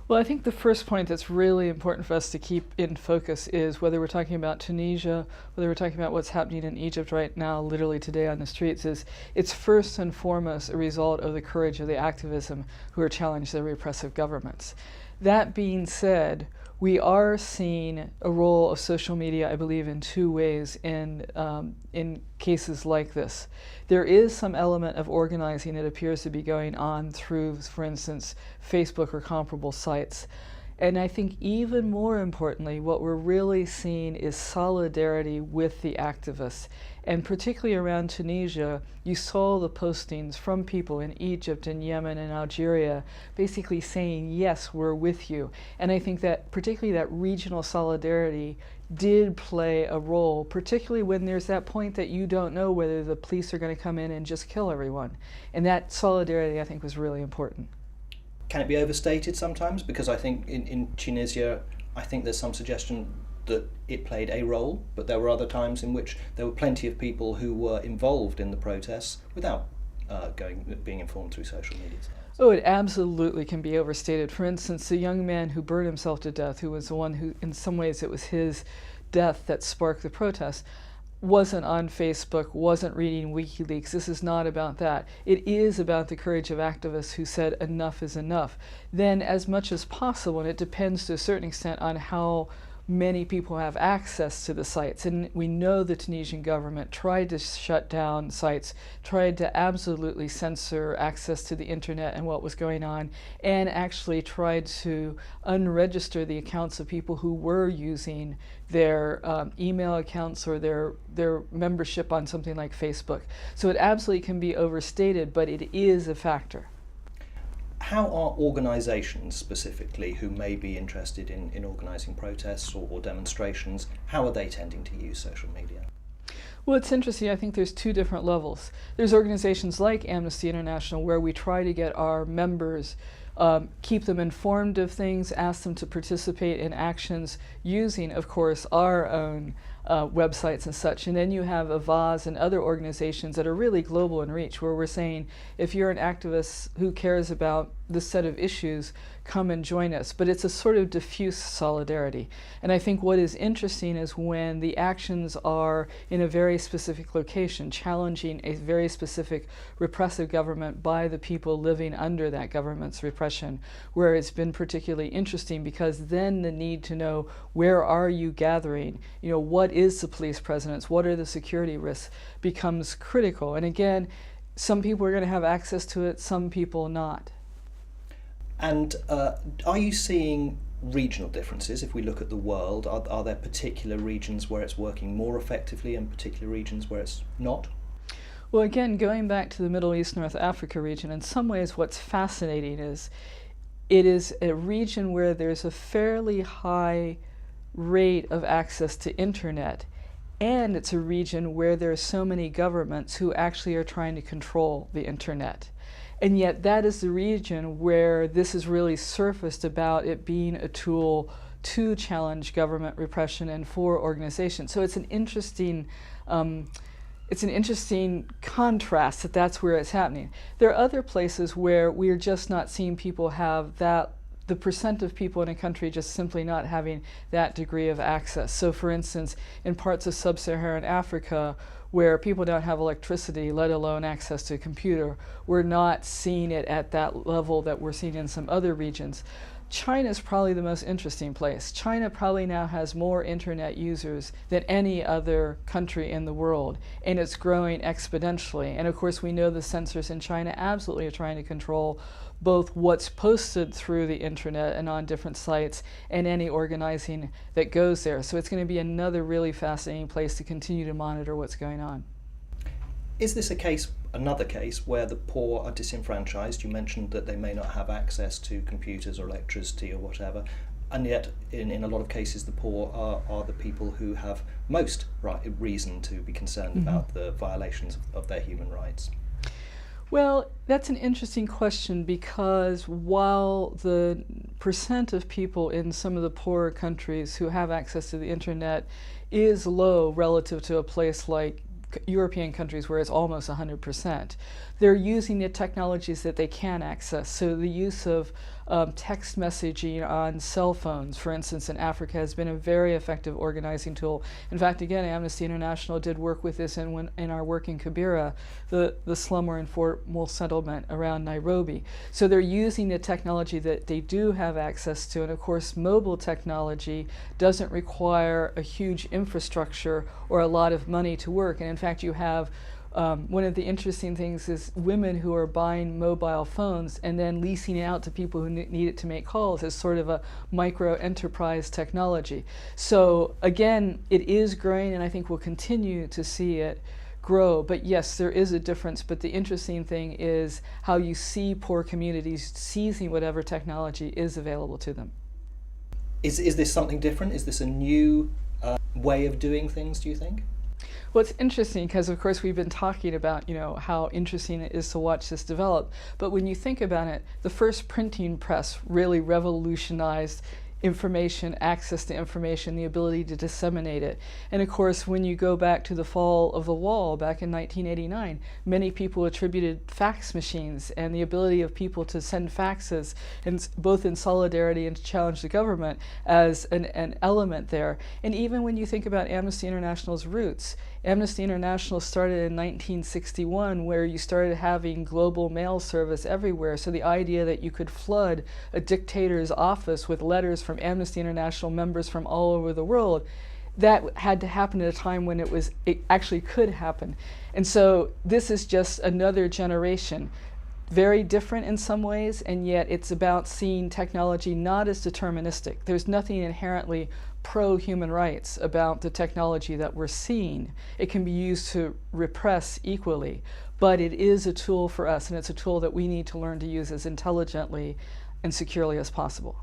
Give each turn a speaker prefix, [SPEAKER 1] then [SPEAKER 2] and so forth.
[SPEAKER 1] Well, I think the first point that's really important for us to keep in focus is whether we're talking about Tunisia, whether we're talking about what's happening in Egypt right now, literally today on the streets, is it's first and foremost a result of the courage of the activism who are challenging the repressive governments. That being said, we are seeing a role of social media, I believe, in two ways in cases like this. There is some element of organizing that appears to be going on through, for instance, Facebook or comparable sites. And I think even more importantly, what we're really seeing is solidarity with the activists. And particularly around Tunisia, you saw the postings from people in Egypt and Yemen and Algeria basically saying, yes, we're with you. And I think that particularly that regional solidarity did play a role, particularly when there's that point that you don't know whether the police are going to come in and just kill everyone. And that solidarity, I think, was really important.
[SPEAKER 2] Can it be overstated sometimes? Because I think in Tunisia, I think there's some suggestion that it played a role, but there were other times in which there were plenty of people who were involved in the protests without being informed through social media.
[SPEAKER 1] Oh, it absolutely can be overstated. For instance, the young man who burned himself to death, who was the one who, in some ways, it was his death that sparked the protest, wasn't on Facebook, wasn't reading WikiLeaks. This is not about that. It is about the courage of activists who said enough is enough. Then, as much as possible, and it depends to a certain extent on how many people have access to the sites. And we know the Tunisian government tried to shut down sites, tried to absolutely censor access to the internet and what was going on, and actually tried to unregister the accounts of people who were using their email accounts or their membership on something like Facebook. So it absolutely can be overstated, but it is a factor.
[SPEAKER 2] How are organisations specifically who may be interested in organising protests or demonstrations, how are they tending to use social media?
[SPEAKER 1] Well, it's interesting. I think there's two different levels. There's organizations like Amnesty International where we try to get our members, keep them informed of things, ask them to participate in actions using, of course, our own websites and such. And then you have Avaz and other organizations that are really global in reach, where we're saying, if you're an activist who cares about this set of issues, come and join us. But it's a sort of diffuse solidarity. And I think what is interesting is when the actions are in a very specific location, challenging a very specific repressive government by the people living under that government's repression, where it's been particularly interesting, because then the need to know, where are you gathering? You know, what is the police presence? What are the security risks? Becomes critical. And again, some people are going to have access to it, some people not.
[SPEAKER 2] And are you seeing regional differences? If we look at the world, are there particular regions where it's working more effectively and particular regions where it's not?
[SPEAKER 1] Well, again, going back to the Middle East, North Africa region, in some ways what's fascinating is it is a region where there's a fairly high rate of access to internet, and it's a region where there are so many governments who actually are trying to control the internet. And yet that is the region where this has really surfaced about it being a tool to challenge government repression and for organizations. So it's an interesting contrast that that's where it's happening. There are other places where we're just not seeing people have that, the percent of people in a country just simply not having that degree of access. So for instance, in parts of sub-Saharan Africa, where people don't have electricity, let alone access to a computer, we're not seeing it at that level that we're seeing in some other regions. China is probably the most interesting place. China probably now has more internet users than any other country in the world, and it's growing exponentially. And of course, we know the censors in China absolutely are trying to control both what's posted through the internet and on different sites and any organizing that goes there. So it's going to be another really fascinating place to continue to monitor what's going on.
[SPEAKER 2] Is this another case where the poor are disenfranchised? You mentioned that they may not have access to computers or electricity or whatever, and yet in a lot of cases the poor are the people who have most reason to be concerned about the violations of their human rights.
[SPEAKER 1] Well, that's an interesting question, because while the percent of people in some of the poorer countries who have access to the internet is low relative to a place like European countries where it's almost 100%, they're using the technologies that they can access. So the use of text messaging on cell phones, for instance, in Africa has been a very effective organizing tool. In fact, again, Amnesty International did work with this in our work in Kibera, the slum or informal settlement around Nairobi. So they're using the technology that they do have access to, and of course mobile technology doesn't require a huge infrastructure or a lot of money to work. And in fact, you have one of the interesting things is women who are buying mobile phones and then leasing it out to people who need it to make calls as sort of a micro enterprise technology. So again, it is growing, and I think we'll continue to see it grow. But yes, there is a difference. But the interesting thing is how you see poor communities seizing whatever technology is available to them.
[SPEAKER 2] Is this something different? Is this a new way of doing things, do you think?
[SPEAKER 1] Well, it's interesting because, of course, we've been talking about, how interesting it is to watch this develop. But when you think about it, the first printing press really revolutionized information, access to information, the ability to disseminate it. And of course, when you go back to the fall of the wall back in 1989, many people attributed fax machines and the ability of people to send faxes, and both in solidarity and to challenge the government, as an element there. And even when you think about Amnesty International's roots, Amnesty International started in 1961, where you started having global mail service everywhere. So the idea that you could flood a dictator's office with letters from Amnesty International members from all over the world, that had to happen at a time when it actually could happen. And so this is just another generation, very different in some ways, and yet it's about seeing technology not as deterministic. There's nothing inherently pro-human rights about the technology that we're seeing. It can be used to repress equally, but it is a tool for us, and it's a tool that we need to learn to use as intelligently and securely as possible.